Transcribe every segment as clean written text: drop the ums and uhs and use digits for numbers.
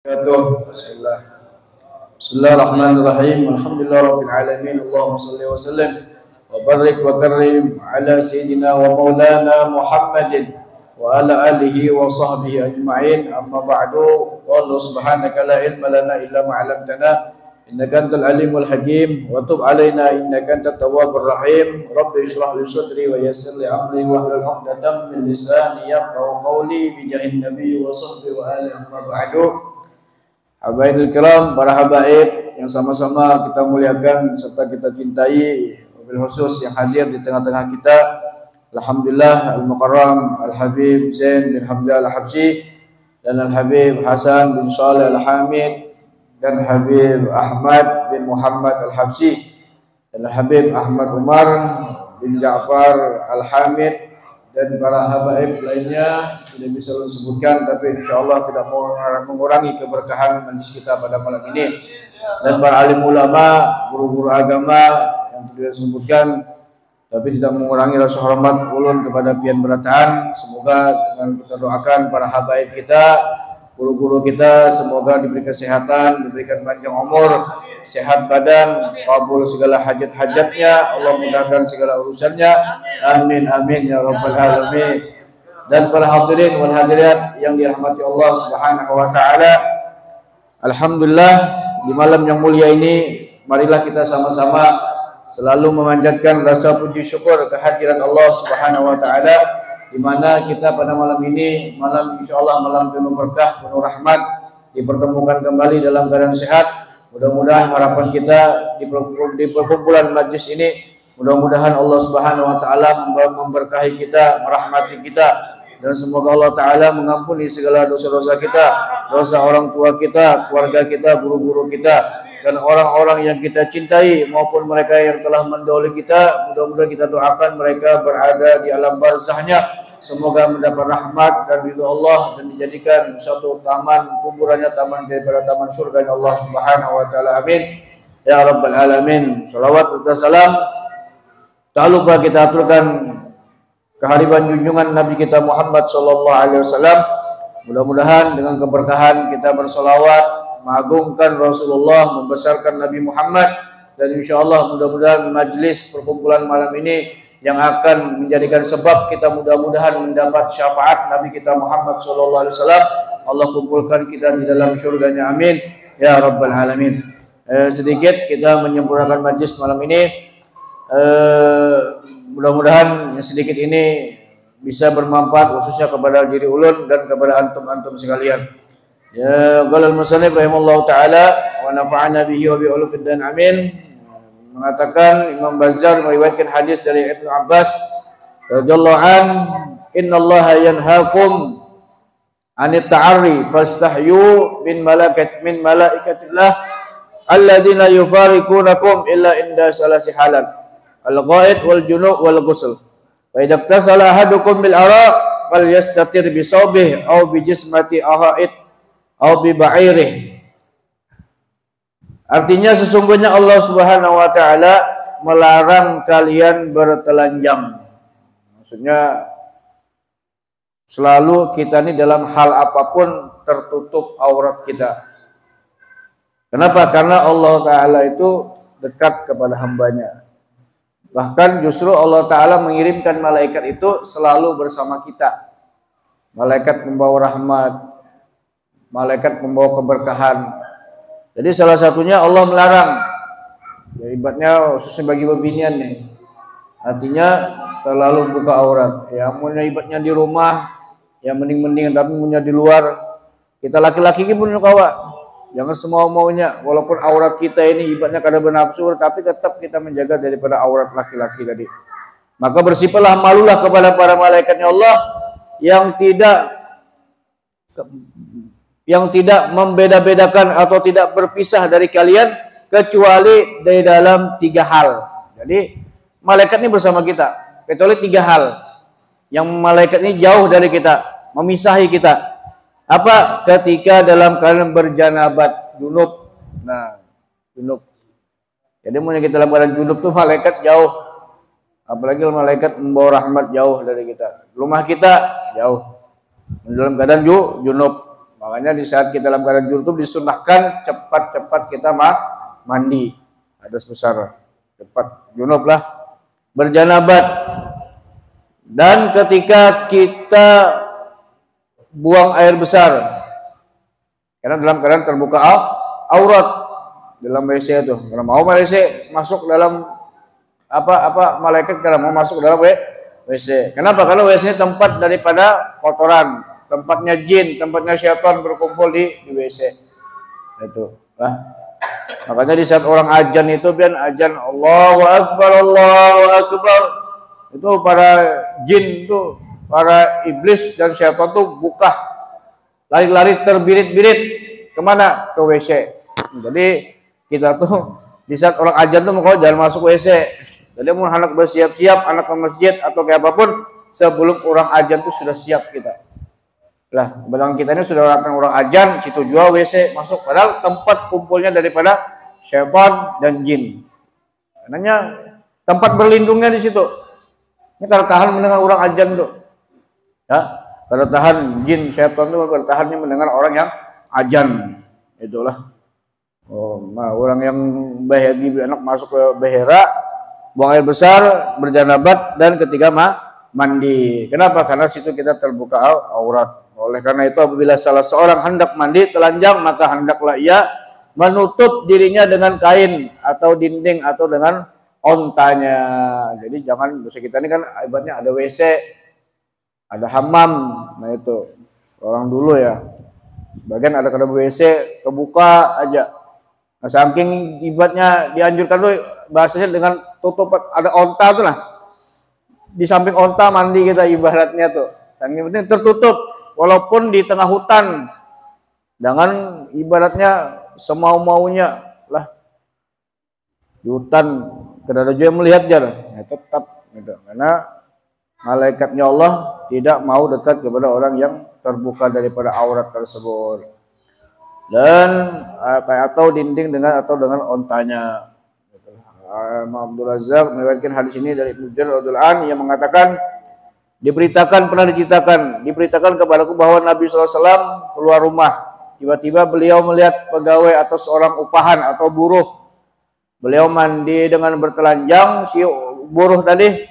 Bismillah. Bismillahirrahmanirrahim. Alhamdulillahirabbil alamin. Allahumma shalli wa sallim wa barik wa karim ala sayyidina wa maulana Muhammadin wa ala alihi wa sahbihi ajma'in. Amma ba'du. Wallahu subhanaka la ilma lana illa ma 'allamtana innaka antal alimul hakim wa tub alaina innaka antat tawwabur rahim. Rabbi ishrah li sadri wa yassir li amri wa hlul 'uqdatam min lisani yafqahu qawli bi jahin nabiy wa sahbihi wa alihi. Amma ba'du. Habaibul kiram, para habaib yang sama-sama kita muliakan serta kita cintai, wabil khusus yang hadir di tengah-tengah kita, alhamdulillah al-mukarram al-habib Zain bin Hamzah al-Habsyi dan al-habib Hasan bin Shalih al-Hamid dan habib Ahmad bin Muhammad al-Habsyi dan al-habib Ahmad Umar bin Ja'far al-Hamid dan para habaib lainnya tidak bisa disebutkan, tapi insyaallah tidak mengurangi keberkahan majlis kita pada malam ini, dan para alim ulama, guru-guru agama yang tidak disebutkan tapi tidak mengurangi rasa hormat ulun kepada pian berataan. Semoga dengan kita doakan para habaib kita, guru-guru kita, semoga diberi kesehatan, diberikan panjang umur, sehat badan, kabul segala hajat-hajatnya, Allah mudahkan segala urusannya, amin amin ya rabbal alamin. Dan para hadirin wal hadirat yang dirahmati Allah Subhanahu wa taala, alhamdulillah di malam yang mulia ini marilah kita sama-sama selalu memanjatkan rasa puji syukur kehadirat Allah Subhanahu wa taala, di mana kita pada malam ini, malam insyaallah malam penuh berkah, penuh rahmat, dipertemukan kembali dalam keadaan sehat. Mudah-mudahan harapan kita di perkumpulan majlis ini, mudah-mudahan Allah Subhanahu wa taala memberkahi kita, merahmati kita, dan semoga Allah taala mengampuni segala dosa-dosa kita, dosa orang tua kita, keluarga kita, guru-guru kita, dan orang-orang yang kita cintai maupun mereka yang telah mendahului kita. Mudah-mudahan kita doakan mereka berada di alam barzahnya, semoga mendapat rahmat dan ridha Allah, dan dijadikan suatu taman kuburannya taman daripada taman surga Allah Subhanahu wa taala, amin ya rabbal alamin. Shalawat dan salam tak lupa kita aturkan kehadiran junjungan Nabi kita Muhammad sallallahu alaihi wasallam. Mudah-mudahan dengan keberkahan kita bersolawat, mengagungkan Rasulullah, membesarkan Nabi Muhammad, dan insyaallah mudah-mudahan majlis perkumpulan malam ini yang akan menjadikan sebab kita mudah-mudahan mendapat syafaat Nabi kita Muhammad sallallahu alaihi wasallam. Allah kumpulkan kita di dalam syurganya, amin ya rabbal alamin. Sedikit kita menyempurnakan majlis malam ini. Mudah-mudahan yang sedikit ini bisa bermanfaat khususnya kepada diri ulun dan kepada antum-antum sekalian. Ya qala al-musannif rahimallahu taala wa nafa'ana bihi wa bi ulufid dan amin. Mengatakan Imam Bazzar meriwayatkan hadis dari Ibnu Abbas radhiyallahu an, innallaha yanhaakum anit ta'arri fastahyu min malaikatillah alladziina yufariqunakum illa inda salasi halat al-ghaid wal junub wal ghusl fa idza tasala ahadukum bil ara fal yastatir bi sawbihi aw bi jismati ahait aw bi ba'irih. Artinya sesungguhnya Allah Subhanahu wa taala melarang kalian bertelanjang. Maksudnya selalu kita ini dalam hal apapun tertutup aurat kita. Kenapa? Karena Allah taala itu dekat kepada hambanya. Bahkan justru Allah taala mengirimkan malaikat itu selalu bersama kita. Malaikat membawa rahmat, malaikat membawa keberkahan. Jadi salah satunya Allah melarang, ya ibaratnya khususnya bagi bebinian nih, artinya terlalu buka aurat. Ya punya ibaratnya di rumah, ya mending-mending, tapi punya di luar. Kita laki-laki pun kawan, jangan semua maunya. Walaupun aurat kita ini ibaratnya kadang bernafsu, tapi tetap kita menjaga daripada aurat laki-laki tadi. Maka bersimpahlah malulah kepada para malaikatnya Allah yang tidak membeda-bedakan atau tidak berpisah dari kalian kecuali dari dalam 3 hal. Jadi malaikat ini bersama kita kecuali 3 hal yang malaikat ini jauh dari kita, memisahi kita. Apa? Ketika dalam keadaan berjanabat, junub. Nah, junub. Jadi mulai kita dalam keadaan junub tuh malaikat jauh. Apalagi malaikat membawa rahmat jauh dari kita. Rumah kita jauh. Dalam keadaan junub. Makanya di saat kita dalam keadaan junub disunahkan cepat-cepat kita mandi. Hadas besar, cepat junub lah, berjanabat. Dan ketika kita buang air besar, karena dalam keadaan terbuka aurat dalam WC itu, karena mau WC masuk dalam malaikat karena mau masuk dalam WC. Kenapa? Karena WC tempat daripada kotoran, tempatnya jin, tempatnya syaitan berkumpul di WC. Itu lah. Makanya di saat orang azan itu biar azan Allahu Akbar, Allahu Akbar, itu para jin itu, para iblis dan syaitan tuh buka, lari-lari terbirit-birit kemana? Ke WC. Jadi kita tuh di saat orang azan tuh mau jangan masuk WC. Jadi mau anak bersiap-siap, anak ke masjid atau kayak apapun, sebelum orang azan tuh sudah siap kita. Lah, belakang kita ini sudah orang azan, situ juga WC masuk, padahal tempat kumpulnya daripada syaitan dan jin. Karena tempat berlindungnya di situ. Ini kalau tahan mendengar orang azan tuh. Ya, kalau tahan jin, syaitan tuh bertahannya mendengar orang yang azan. Itulah. Orang yang bahagia anak masuk ke behera, buang air besar, berjanabat, dan ketika mandi. Kenapa? Karena situ kita terbuka aurat. Oleh karena itu apabila salah seorang hendak mandi telanjang, maka hendaklah ia menutup dirinya dengan kain atau dinding atau dengan ontanya. Jadi jangan, dosa kita ini kan ibaratnya ada WC, ada hammam. Nah itu orang dulu ya, bagian ada kada WC kebuka aja. Nah, saking ibaratnya dianjurkan tuh bahasanya dengan tutup, ada onta tuh lah. Di samping onta mandi kita ibaratnya tuh. Saking penting tertutup walaupun di tengah hutan. Jangan ibaratnya semau-maunya lah. Di hutan tidak ada yang melihat jalan. Ya, tetap gitu. Karena malaikatnya Allah tidak mau dekat kepada orang yang terbuka daripada aurat tersebut. Dan atau dinding dengan ontanya. Imam Abdul Razak meriwayatkan hadis ini dari Ibnu Jarir radhiyallahu anhu yang mengatakan, pernah diberitakan kepadaku bahwa Nabi SAW keluar rumah. Tiba-tiba beliau melihat pegawai atau seorang upahan atau buruh. Beliau mandi dengan bertelanjang, si buruh tadi.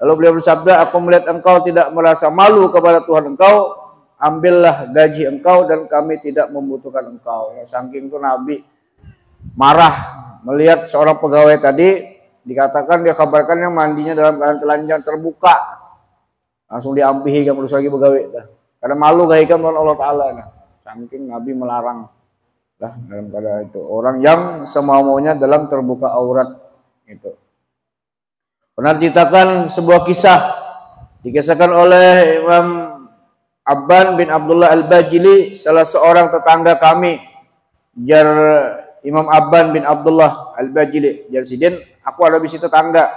Lalu beliau bersabda, aku melihat engkau tidak merasa malu kepada Tuhan engkau, ambillah gaji engkau dan kami tidak membutuhkan engkau. Saking itu Nabi marah melihat seorang pegawai tadi, dikatakan dia kabarkan yang mandinya dalam keadaan telanjang terbuka, langsung diampihi kan terus lagi pegawai dah. Karena malu gaikan Allah Taala. Nah, saking Nabi melarang lah dalam keadaan itu orang yang semau-maunya dalam terbuka aurat itu. Pernah diceritakan sebuah kisah, dikisahkan oleh Imam Abban bin Abdullah Al-Bajili, salah seorang tetangga kami. Jar Imam Abban bin Abdullah Al-Bajili, jar sidin, aku ada bisi tetangga.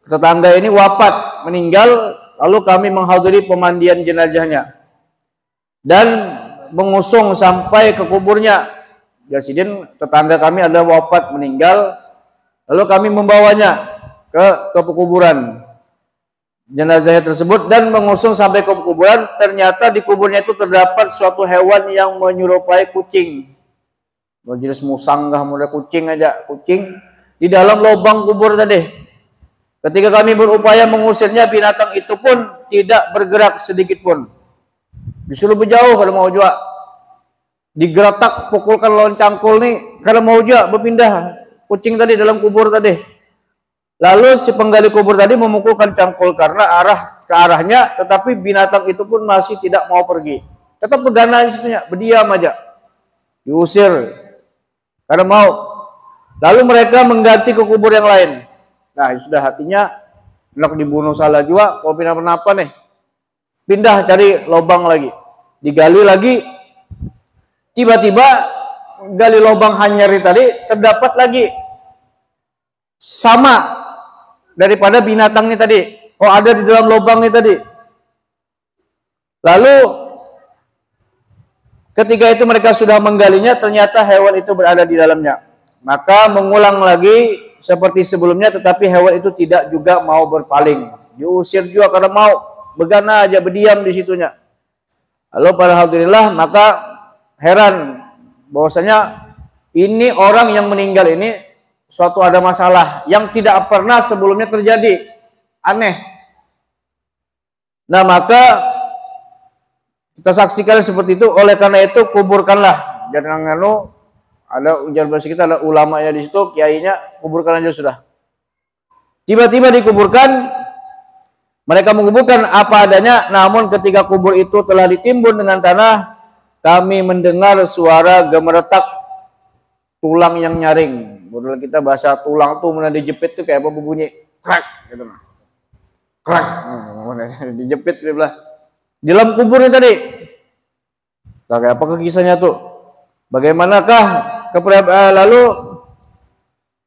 Tetangga ini wafat, meninggal, lalu kami menghadiri pemandian jenazahnya dan mengusung sampai ke kuburnya. Jar sidin, tetangga kami ada wafat, meninggal, lalu kami membawanya ke kuburan jenazahnya tersebut dan mengusung sampai ke kuburan. Ternyata di kuburnya itu terdapat suatu hewan yang menyerupai kucing, berjenis musang kah, model kucing aja, kucing di dalam lubang kubur tadi. Ketika kami berupaya mengusirnya, binatang itu pun tidak bergerak sedikit pun. Disuruh berjauh kalau mau juga, digeratak, pukulkan lawan cangkul nih kalau mau juga berpindah kucing tadi dalam kubur tadi. Lalu si penggali kubur tadi memukulkan cangkul karena ke arahnya, tetapi binatang itu pun masih tidak mau pergi. Tetap berdana di situnya, berdiam aja. Diusir karena mau. Lalu mereka mengganti ke kubur yang lain. Nah, sudah hatinya hendak dibunuh salah juga, kalau pindah apa nih? Pindah cari lubang lagi. Digali lagi. Tiba-tiba gali lubang hanyari tadi terdapat lagi sama daripada binatangnya tadi. Oh, ada di dalam lubangnya tadi. Lalu ketika itu mereka sudah menggalinya, ternyata hewan itu berada di dalamnya. Maka mengulang lagi seperti sebelumnya, tetapi hewan itu tidak juga mau berpaling. Diusir juga karena mau, begana aja berdiam di situnya. Lalu alhamdulillah maka heran bahwasanya ini orang yang meninggal ini suatu ada masalah yang tidak pernah sebelumnya terjadi. Aneh. Nah, maka kita saksikan seperti itu. Oleh karena itu kuburkanlah. Jangan ada ujar bahasa kita, ada ulamanya di situ, kiainya, kuburkan aja sudah. Tiba-tiba dikuburkan, mereka menguburkan apa adanya, namun ketika kubur itu telah ditimbun dengan tanah, kami mendengar suara gemeretak tulang yang nyaring. Menurut kita bahasa tulang tuh mana dijepit tuh kayak apa bunyi? Krak gitu. Krak. Dijepit dia bilang. Di dalam kuburnya tadi. Kayak apa kisahnya tuh? Bagaimanakah lalu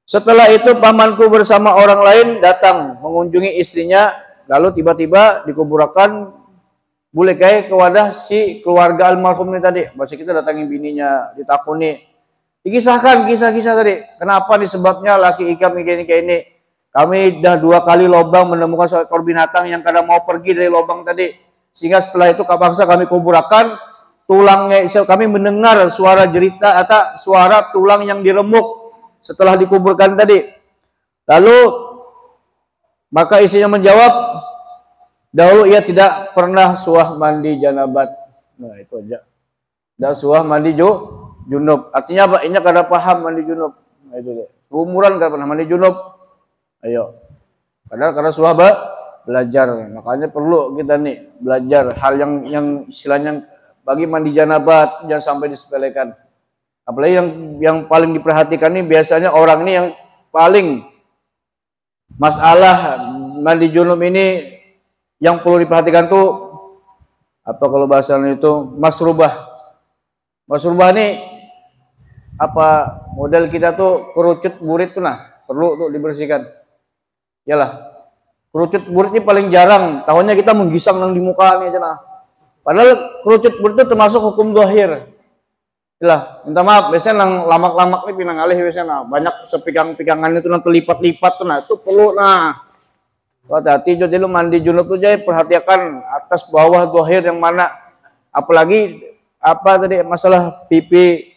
setelah itu pamanku bersama orang lain datang mengunjungi istrinya, lalu tiba-tiba dikuburkan boleh kayak ke wadah si keluarga almarhum ini tadi. Bahasa kita datangin bininya, ditakuni, dikisahkan kisah-kisah tadi. Kenapa nih sebabnya laki ikam kayak ini? Kami dah 2 kali lobang menemukan seekor binatang yang kadang mau pergi dari lobang tadi. Sehingga setelah itu kapaksa kami kuburkan tulangnya. Kami mendengar suara jerita atau suara tulang yang diremuk setelah dikuburkan tadi. Lalu maka istrinya menjawab, dahulu ia tidak pernah suah mandi janabat. Nah itu aja. Tidak suah mandi junub. Artinya apa? Ini kada paham mandi junub. Nah, itu dia. Umuran kada pernah mandi junub. Ayo. Padahal karena suah belajar. Makanya perlu kita nih belajar hal yang istilahnya bagi mandi janabat jangan sampai disepelekan. Apalagi yang paling diperhatikan nih biasanya orang ini yang paling masalah mandi junub ini yang perlu diperhatikan tuh apa kalau bahasanya itu masrubah. Masrubah nih apa model kita tuh kerucut burit tuh nah perlu tuh dibersihkan. Yalah. Kerucut burit ini paling jarang. Tahunya kita menggisang yang di muka nih aja nah. Padahal kerucut burit itu termasuk hukum zahir. Yalah, minta maaf biasanya nang lamak-lamak nih pinang alih biasanya nah. Banyak sepikang-pikangan itu nang terlipat-lipat tuh nah itu perlu nah. Hati-hati jadi lu mandi junub tuh jadi perhatikan atas bawah zahir yang mana. Apalagi apa tadi masalah pipi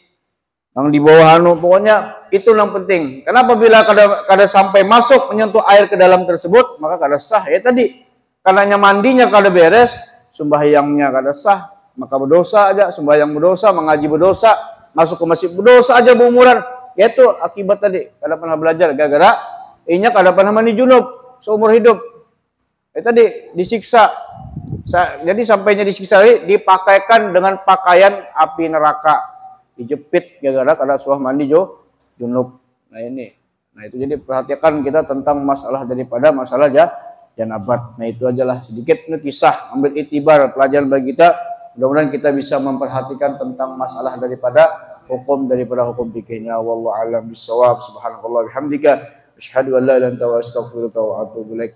yang di bawah pokoknya itu yang penting. Kenapa bila kada sampai masuk menyentuh air ke dalam tersebut maka kada sah ya tadi. Karenanya mandinya kada beres, sembahyangnya kada sah, maka berdosa aja, sembahyang berdosa, mengaji berdosa, masuk ke masjid berdosa aja berumuran. Yaitu akibat tadi kada pernah belajar gara-gara inya kada pernah mandi junub seumur hidup. Tadi disiksa. Jadi sampainya disiksa dipakaikan dengan pakaian api neraka. Dijepit gara-gara kada suah mandi junub. Nah ini. Nah itu jadi perhatikan kita tentang masalah daripada masalah janabat. Nah itu ajalah sedikit kisah ambil itibar pelajaran bagi kita. Mudah-mudahan kita bisa memperhatikan tentang masalah daripada hukum fikihnya. Wallahu a'lam bishawab. Subhanallahi bihamdika asyhadu an la ilaha illa anta astaghfiruka wa atubu ilaik.